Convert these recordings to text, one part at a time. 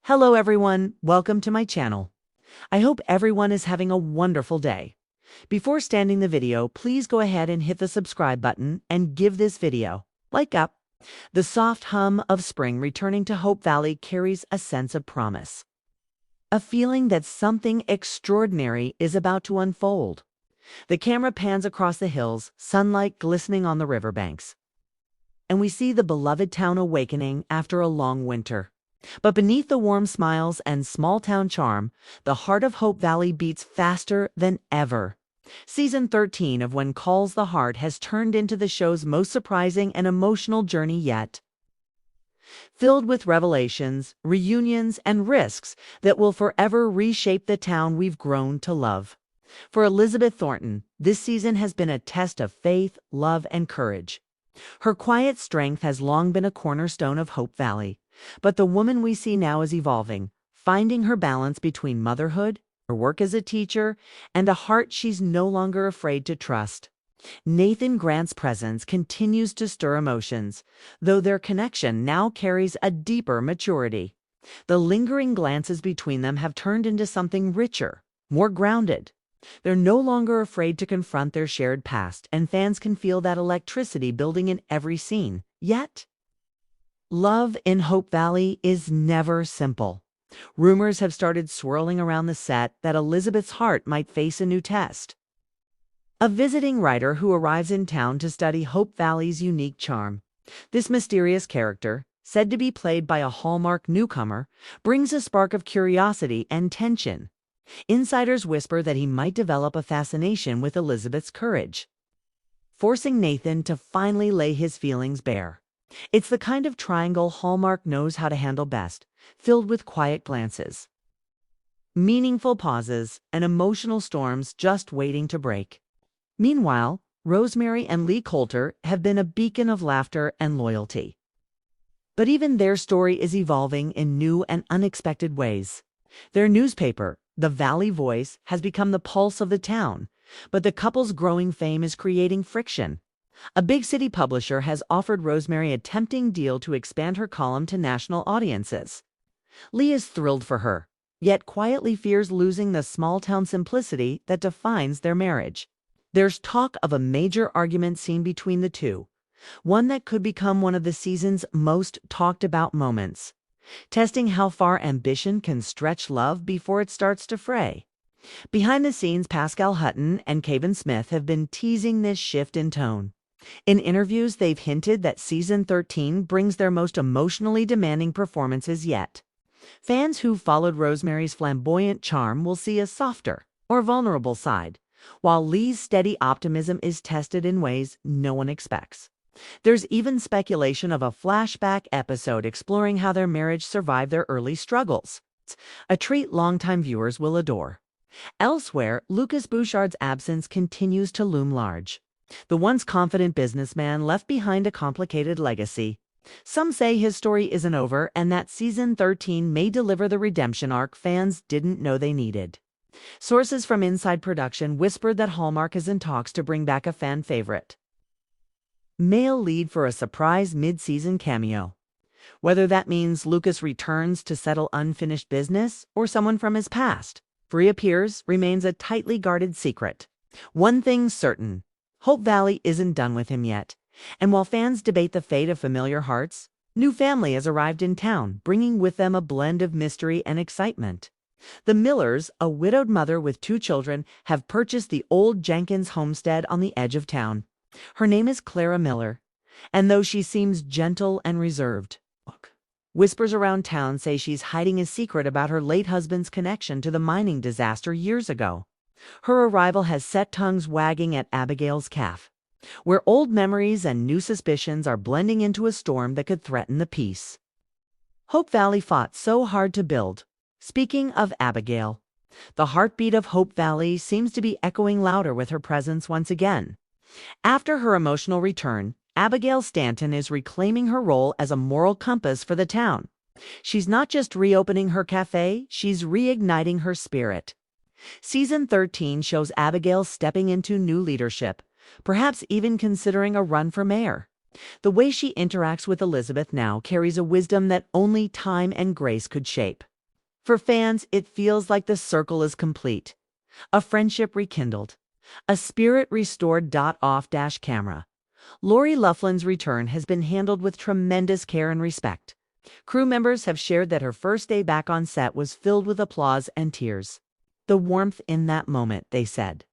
Hello everyone, welcome to my channel. I hope everyone is having a wonderful day. Before starting the video, please go ahead and hit the subscribe button and give this video like up. The soft hum of spring returning to Hope Valley carries a sense of promise. A feeling that something extraordinary is about to unfold. The camera pans across the hills, sunlight glistening on the riverbanks. And we see the beloved town awakening after a long winter. But beneath the warm smiles and small-town charm, the heart of Hope Valley beats faster than ever. Season 13 of When Calls the Heart has turned into the show's most surprising and emotional journey yet. Filled with revelations, reunions, and risks that will forever reshape the town we've grown to love. For Elizabeth Thornton, this season has been a test of faith, love, and courage. Her quiet strength has long been a cornerstone of Hope Valley. But the woman we see now is evolving, finding her balance between motherhood, her work as a teacher, and a heart she's no longer afraid to trust. Nathan Grant's presence continues to stir emotions, though their connection now carries a deeper maturity. The lingering glances between them have turned into something richer, more grounded. They're no longer afraid to confront their shared past, and fans can feel that electricity building in every scene. Yet, love in Hope Valley is never simple. Rumors have started swirling around the set that Elizabeth's heart might face a new test. A visiting writer who arrives in town to study Hope Valley's unique charm. This mysterious character, said to be played by a Hallmark newcomer, brings a spark of curiosity and tension. Insiders whisper that he might develop a fascination with Elizabeth's courage, forcing Nathan to finally lay his feelings bare. It's the kind of triangle Hallmark knows how to handle best, filled with quiet glances, meaningful pauses, and emotional storms just waiting to break. Meanwhile, Rosemary and Lee Coulter have been a beacon of laughter and loyalty. But even their story is evolving in new and unexpected ways. Their newspaper, The Valley Voice, has become the pulse of the town, but the couple's growing fame is creating friction. A big city publisher has offered Rosemary a tempting deal to expand her column to national audiences. Lee is thrilled for her, yet quietly fears losing the small-town simplicity that defines their marriage. There's talk of a major argument scene between the two, one that could become one of the season's most talked-about moments, testing how far ambition can stretch love before it starts to fray. Behind the scenes, Pascal Hutton and Kevin Smith have been teasing this shift in tone. In interviews, they've hinted that Season 13 brings their most emotionally demanding performances yet. Fans who followed Rosemary's flamboyant charm will see a softer or vulnerable side, while Lee's steady optimism is tested in ways no one expects. There's even speculation of a flashback episode exploring how their marriage survived their early struggles, a treat longtime viewers will adore. Elsewhere, Lucas Bouchard's absence continues to loom large. The once confident businessman left behind a complicated legacy. Some say his story isn't over and that Season 13 may deliver the redemption arc fans didn't know they needed. Sources from inside production whispered that Hallmark is in talks to bring back a fan favorite male lead for a surprise mid-season cameo. Whether that means Lucas returns to settle unfinished business or someone from his past reappears remains a tightly guarded secret. One thing's certain. Hope Valley isn't done with him yet, and while fans debate the fate of familiar hearts, new family has arrived in town, bringing with them a blend of mystery and excitement. The Millers, a widowed mother with 2 children, have purchased the old Jenkins homestead on the edge of town. Her name is Clara Miller, and though she seems gentle and reserved, whispers around town say she's hiding a secret about her late husband's connection to the mining disaster years ago. Her arrival has set tongues wagging at Abigail's cafe, where old memories and new suspicions are blending into a storm that could threaten the peace Hope Valley fought so hard to build. Speaking of Abigail, the heartbeat of Hope Valley seems to be echoing louder with her presence once again. After her emotional return, Abigail Stanton is reclaiming her role as a moral compass for the town. She's not just reopening her cafe, she's reigniting her spirit. Season 13 shows Abigail stepping into new leadership, perhaps even considering a run for mayor. The way she interacts with Elizabeth now carries a wisdom that only time and grace could shape. For fans, it feels like the circle is complete. A friendship rekindled. A spirit restored. Off-camera. Lori Loughlin's return has been handled with tremendous care and respect. Crew members have shared that her first day back on set was filled with applause and tears. The warmth in that moment, they said,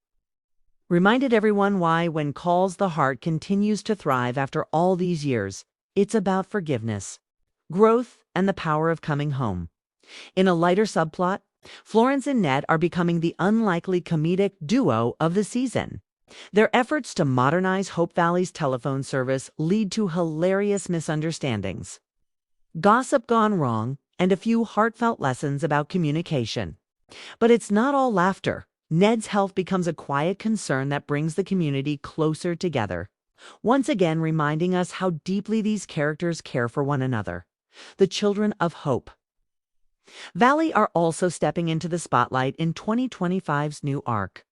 reminded everyone why, when Calls the Heart continues to thrive after all these years, it's about forgiveness, growth, and the power of coming home. In a lighter subplot, Florence and Ned are becoming the unlikely comedic duo of the season. Their efforts to modernize Hope Valley's telephone service lead to hilarious misunderstandings, gossip gone wrong, and a few heartfelt lessons about communication. But it's not all laughter. Ned's health becomes a quiet concern that brings the community closer together, once again reminding us how deeply these characters care for one another. The children of Hope Valley are also stepping into the spotlight in 2025's new arc.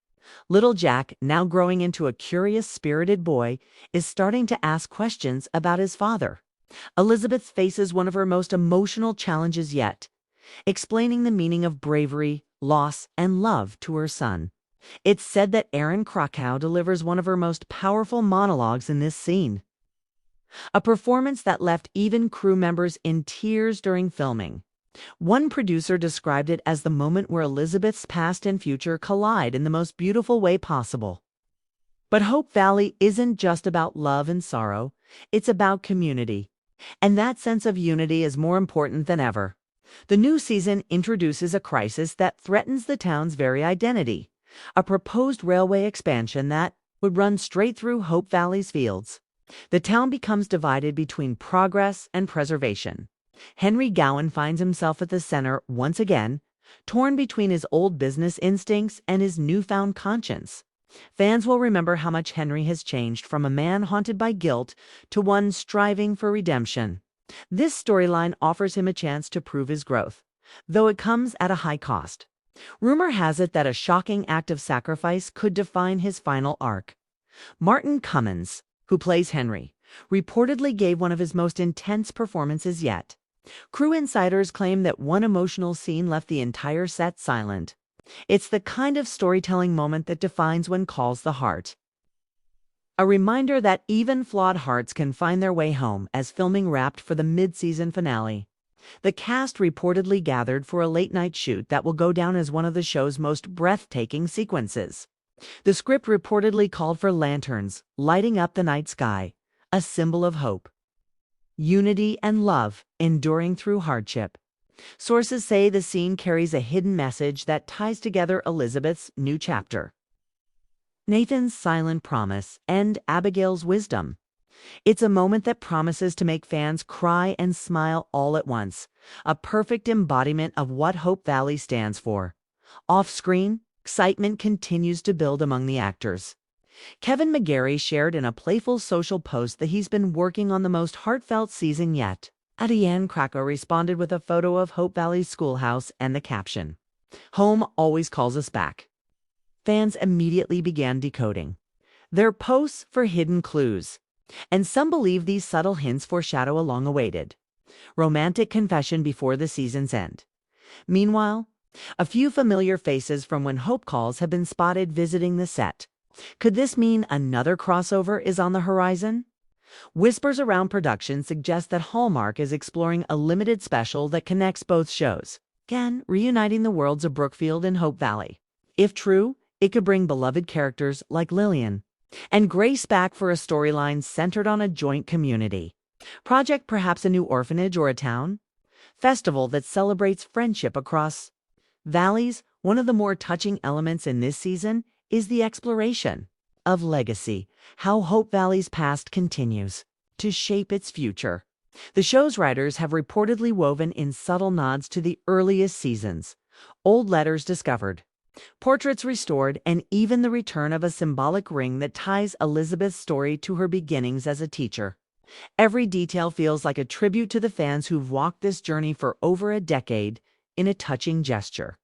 Little Jack, now growing into a curious, spirited boy, is starting to ask questions about his father. Elizabeth faces one of her most emotional challenges yet, explaining the meaning of bravery, loss, and love to her son. It's said that Erin Krakow delivers one of her most powerful monologues in this scene, a performance that left even crew members in tears during filming. One producer described it as the moment where Elizabeth's past and future collide in the most beautiful way possible. But Hope Valley isn't just about love and sorrow, it's about community. And that sense of unity is more important than ever. The new season introduces a crisis that threatens the town's very identity, a proposed railway expansion that would run straight through Hope Valley's fields. The town becomes divided between progress and preservation. Henry Gowan finds himself at the center once again, torn between his old business instincts and his newfound conscience. Fans will remember how much Henry has changed from a man haunted by guilt to one striving for redemption. This storyline offers him a chance to prove his growth, though it comes at a high cost. Rumor has it that a shocking act of sacrifice could define his final arc. Martin Cummins, who plays Henry, reportedly gave one of his most intense performances yet. Crew insiders claim that one emotional scene left the entire set silent. It's the kind of storytelling moment that defines when Calls the Heart. A reminder that even flawed hearts can find their way home as filming wrapped for the mid-season finale. The cast reportedly gathered for a late-night shoot that will go down as one of the show's most breathtaking sequences. The script reportedly called for lanterns lighting up the night sky, a symbol of hope, unity, and love enduring through hardship. Sources say the scene carries a hidden message that ties together Elizabeth's new chapter, Nathan's silent promise, and Abigail's wisdom. It's a moment that promises to make fans cry and smile all at once, a perfect embodiment of what Hope Valley stands for. Off-screen, excitement continues to build among the actors. Kevin McGarry shared in a playful social post that he's been working on the most heartfelt season yet. Erin Krakow responded with a photo of Hope Valley's schoolhouse and the caption, "Home always calls us back." Fans immediately began decoding their posts for hidden clues, and some believe these subtle hints foreshadow a long-awaited romantic confession before the season's end. Meanwhile, a few familiar faces from When Hope Calls have been spotted visiting the set. Could this mean another crossover is on the horizon? Whispers around production suggest that Hallmark is exploring a limited special that connects both shows, again reuniting the worlds of Brookfield and Hope Valley. If true, it could bring beloved characters like Lillian and Grace back for a storyline centered on a joint community. Project perhaps a new orphanage or a town festival that celebrates friendship across valleys. One of the more touching elements in this season is the exploration of legacy, how Hope Valley's past continues to shape its future. The show's writers have reportedly woven in subtle nods to the earliest seasons, old letters discovered, portraits restored, and even the return of a symbolic ring that ties Elizabeth's story to her beginnings as a teacher. Every detail feels like a tribute to the fans who've walked this journey for over a decade in a touching gesture.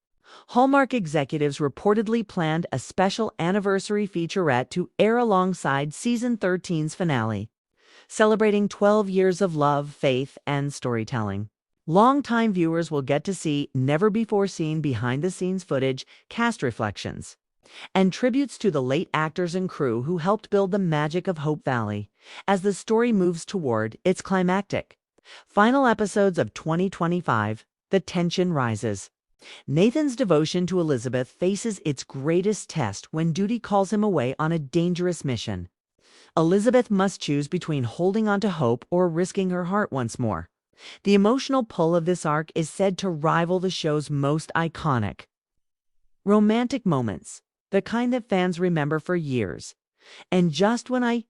Hallmark executives reportedly planned a special anniversary featurette to air alongside Season 13's finale, celebrating 12 years of love, faith, and storytelling. Longtime viewers will get to see never-before-seen behind-the-scenes footage, cast reflections, and tributes to the late actors and crew who helped build the magic of Hope Valley as the story moves toward its climactic final episodes of 2025. The tension rises. Nathan's devotion to Elizabeth faces its greatest test when duty calls him away on a dangerous mission. Elizabeth must choose between holding on to hope or risking her heart once more. The emotional pull of this arc is said to rival the show's most iconic romantic moments, the kind that fans remember for years. And just when I